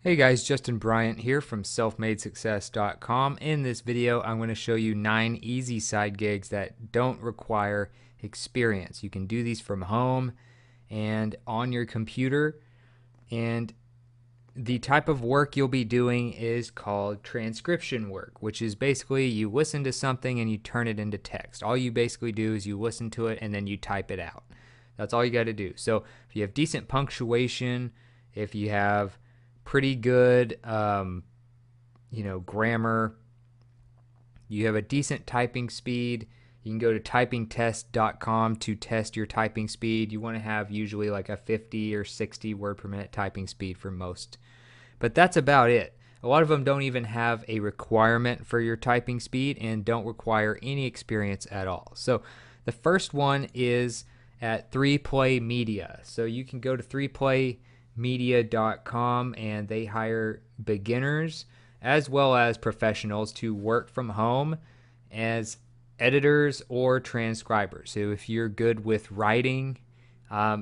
Hey guys, Justin Bryant here from selfmadesuccess.com. In this video, I'm going to show you 9 easy side gigs that don't require experience. You can do these from home and on your computer, and the type of work you'll be doing is called transcription work, which is basically you listen to something and you turn it into text. All you basically do is you listen to it and then you type it out. That's all you got to do. So if you have decent punctuation, if you have pretty good, grammar, you have a decent typing speed, you can go to typingtest.com to test your typing speed. You want to have usually like a 50 or 60 word per minute typing speed for most. But that's about it. A lot of them don't even have a requirement for your typing speed and don't require any experience at all. So the first one is at 3Play Media. So you can go to 3playmedia.com and they hire beginners as well as professionals to work from home as editors or transcribers. So if you're good with writing,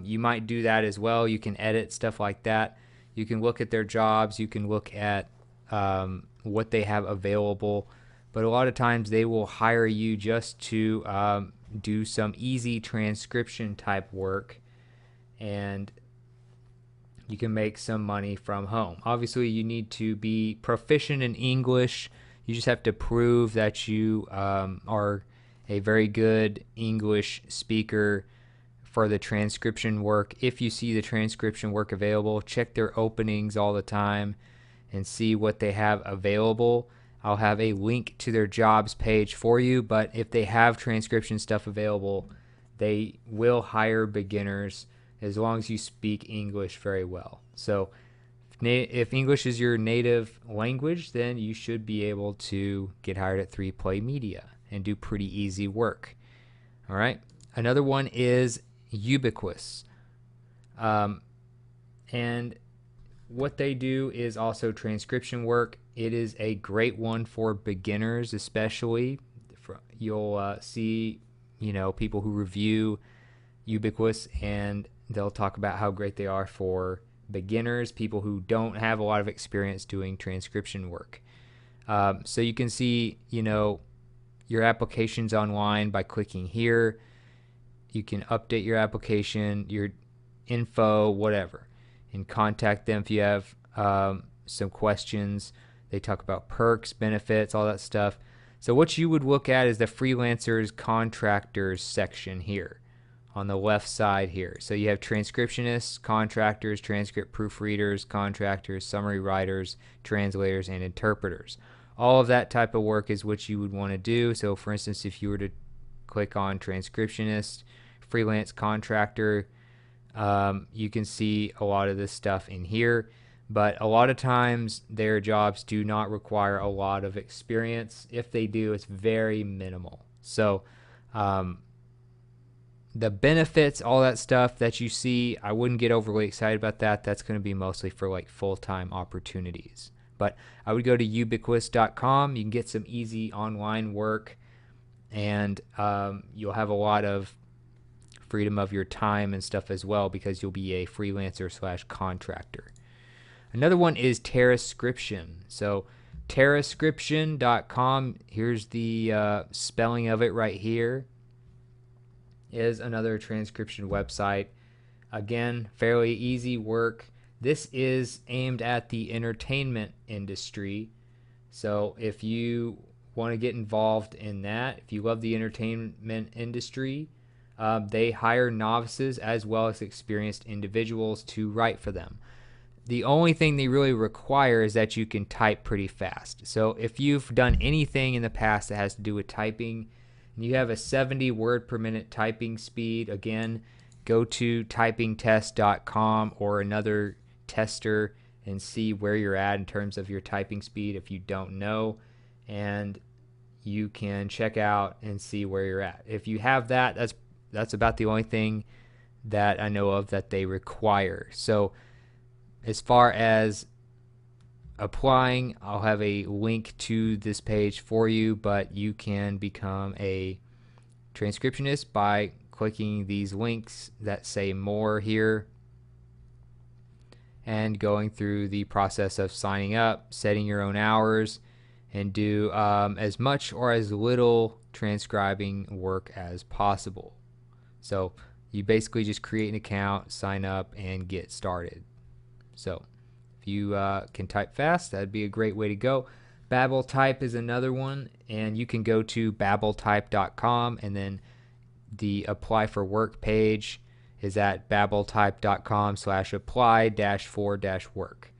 you might do that as well. You can edit stuff like that. You can look at their jobs. You can look at what they have available. But a lot of times they will hire you just to do some easy transcription type work, and you can make some money from home. Obviously, you need to be proficient in English. You just have to prove that you are a very good English speaker for the transcription work. If you see the transcription work available, check their openings all the time and see what they have available. I'll have a link to their jobs page for you, but if they have transcription stuff available, they will hire beginners as long as you speak English very well. So if English is your native language, then you should be able to get hired at 3Play Media and do pretty easy work. All right. Another one is Ubiquitous. And what they do is also transcription work. It is a great one for beginners, especially. You'll see, people who review Ubiquitous, and they'll talk about how great they are for beginners, people who don't have a lot of experience doing transcription work. So you can see, your applications online by clicking here. You can update your application, your info, whatever, and contact them if you have some questions. They talk about perks, benefits, all that stuff. So what you would look at is the freelancers, contractors section here on the left side here. So you have transcriptionists, contractors, transcript proofreaders, contractors, summary writers, translators, and interpreters. All of that type of work is what you would want to do. So for instance, if you were to click on transcriptionist, freelance contractor, you can see a lot of this stuff in here. But a lot of times their jobs do not require a lot of experience. If they do, it's very minimal. So the benefits, all that stuff that you see, I wouldn't get overly excited about that. That's going to be mostly for like full-time opportunities. But I would go to ubiquitous.com. You can get some easy online work, and you'll have a lot of freedom of your time and stuff as well because you'll be a freelancer slash contractor. Another one is Terrascription. So Terrascription.com, here's the spelling of it right here, is another transcription website. Again, fairly easy work. This is aimed at the entertainment industry. So if you want to get involved in that, if you love the entertainment industry, they hire novices as well as experienced individuals to write for them. The only thing they really require is that you can type pretty fast. So if you've done anything in the past that has to do with typing, and you have a 70 word per minute typing speed, again, go to typingtest.com or another tester and see where you're at in terms of your typing speed if you don't know, and you can check out and see where you're at. If you have that, that's about the only thing that I know of that they require. So as far as applying, I'll have a link to this page for you, but you can become a transcriptionist by clicking these links that say more here. and going through the process of signing up, setting your own hours, and do as much or as little transcribing work as possible. So you basically just create an account, sign up, and get started. So if you can type fast, that'd be a great way to go. BabbelType is another one, and you can go to babbeltype.com, and then the apply for work page is at babbeltype.com/apply-for-work.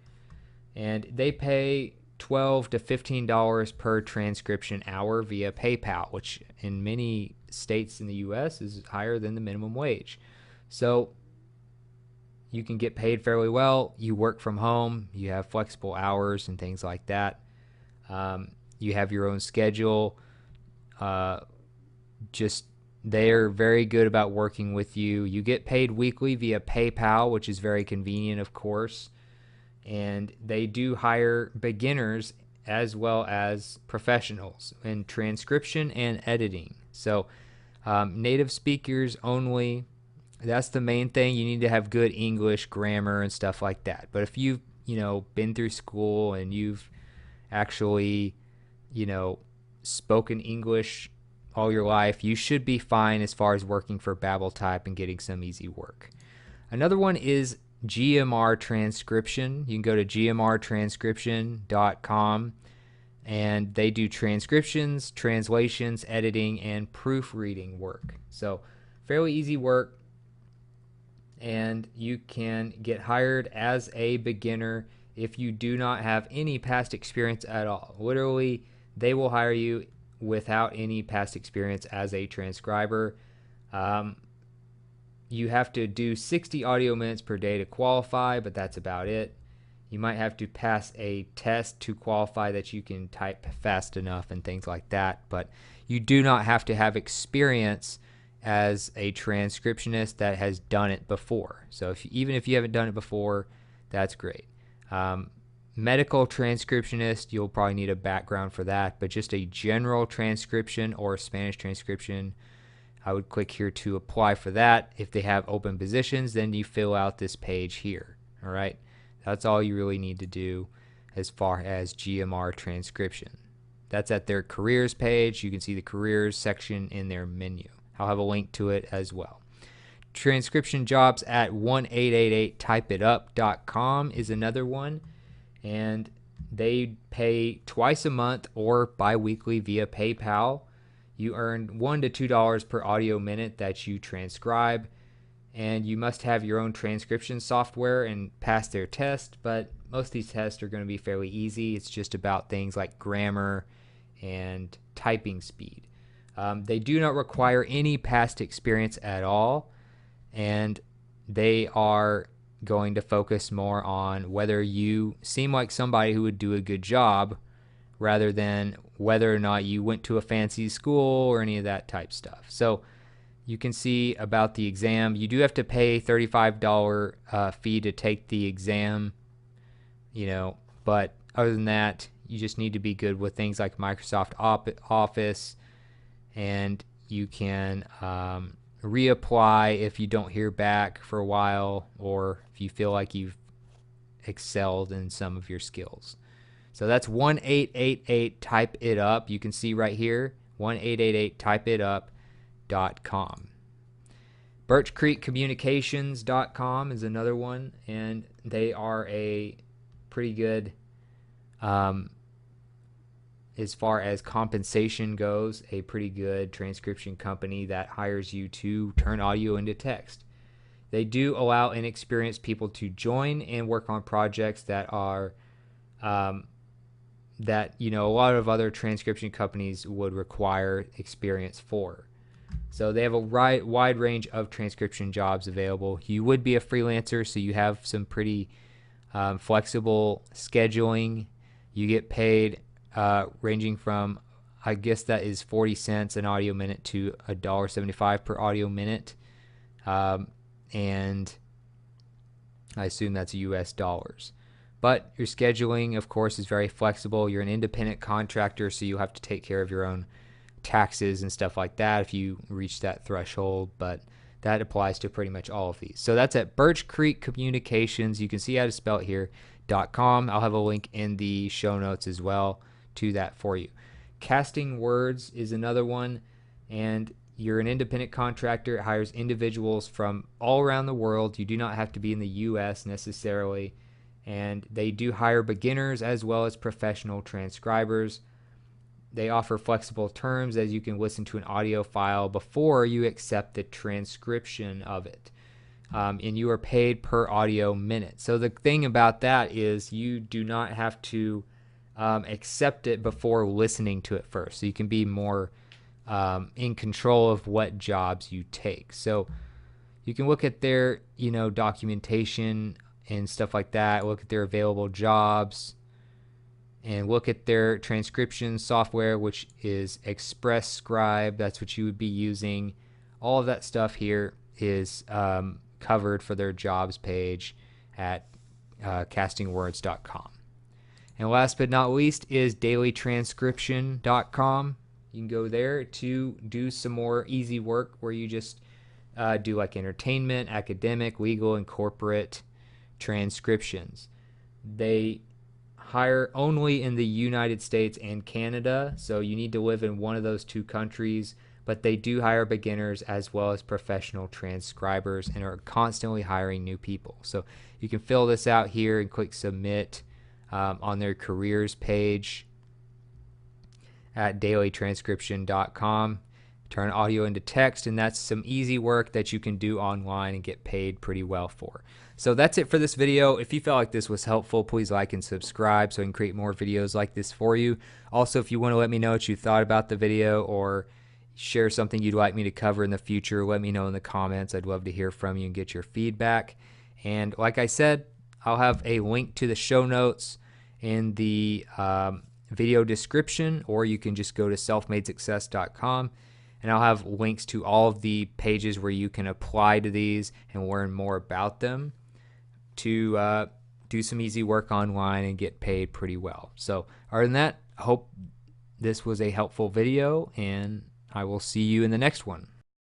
And they pay $12 to $15 per transcription hour via PayPal, which in many states in the US is higher than the minimum wage. So you can get paid fairly well. You work from home, you have flexible hours and things like that. You have your own schedule. They're very good about working with you. You get paid weekly via PayPal, which is very convenient, of course. And they do hire beginners as well as professionals in transcription and editing. So native speakers only. That's the main thing. You need to have good English grammar and stuff like that. But if you've been through school and you've actually spoken English all your life, you should be fine as far as working for BabbelType and getting some easy work. Another one is GMR Transcription. You can go to gmrtranscription.com, and they do transcriptions, translations, editing, and proofreading work. So fairly easy work, and you can get hired as a beginner if you do not have any past experience at all. Literally, they will hire you without any past experience as a transcriber. You have to do 60 audio minutes per day to qualify, but that's about it. You might have to pass a test to qualify that you can type fast enough and things like that, but you do not have to have experience as a transcriptionist that has done it before. So even if you haven't done it before, that's great. Medical transcriptionist, you'll probably need a background for that, but just a general transcription or Spanish transcription, I would click here to apply for that. If they have open positions, then you fill out this page here. All right, that's all you really need to do as far as GMR transcription. That's at their careers page. You can see the careers section in their menu. I'll have a link to it as well. Transcription jobs at 1-888-typeitup.com is another one, and they pay twice a month or bi-weekly via PayPal. You earn $1 to $2 per audio minute that you transcribe, and you must have your own transcription software and pass their test, but most of these tests are going to be fairly easy. It's just about things like grammar and typing speed. They do not require any past experience at all, and they are going to focus more on whether you seem like somebody who would do a good job rather than whether or not you went to a fancy school or any of that type stuff. So you can see about the exam. You do have to pay $35 fee to take the exam, but other than that, you just need to be good with things like Microsoft Office, and you can reapply if you don't hear back for a while or if you feel like you've excelled in some of your skills. So that's 1-888-TYPE-IT-UP. You can see right here, 1-888-TYPEITUP.com. BirchCreekCommunications.com is another one, and they are a pretty good, as far as compensation goes, a pretty good transcription company that hires you to turn audio into text. They do allow inexperienced people to join and work on projects that are that a lot of other transcription companies would require experience for. So they have a wide range of transcription jobs available. You would be a freelancer, so you have some pretty flexible scheduling. You get paid ranging from, I guess that is 40 cents an audio minute to $1.75 per audio minute. And I assume that's US dollars. But your scheduling, of course, is very flexible. You're an independent contractor, so you have to take care of your own taxes and stuff like that if you reach that threshold. But that applies to pretty much all of these. So that's at Birch Creek Communications. You can see how to spell it here, .com. I'll have a link in the show notes as well to that for you. Casting Words is another one, and you're an independent contractor. It hires individuals from all around the world. You do not have to be in the U.S. necessarily, and they do hire beginners as well as professional transcribers. They offer flexible terms, as you can listen to an audio file before you accept the transcription of it. And you are paid per audio minute. So the thing about that is you do not have to accept it before listening to it first. So you can be more in control of what jobs you take. So you can look at their, documentation and stuff like that. Look at their available jobs. And look at their transcription software, which is Express Scribe. That's what you would be using. All of that stuff here is covered for their jobs page at castingwords.com. And last but not least is dailytranscription.com. You can go there to do some more easy work where you just do like entertainment, academic, legal, and corporate transcriptions. They hire only in the United States and Canada, so you need to live in one of those two countries, but they do hire beginners as well as professional transcribers and are constantly hiring new people. So you can fill this out here and click submit on their careers page at dailytranscription.com. Turn audio into text, and that's some easy work that you can do online and get paid pretty well for. So that's it for this video. If you felt like this was helpful, please like and subscribe so I can create more videos like this for you. Also, if you want to let me know what you thought about the video or share something you'd like me to cover in the future, let me know in the comments. I'd love to hear from you and get your feedback. And like I said, I'll have a link to the show notes in the video description, or you can just go to selfmadesuccess.com. And I'll have links to all of the pages where you can apply to these and learn more about them to do some easy work online and get paid pretty well. So other than that, I hope this was a helpful video, and I will see you in the next one.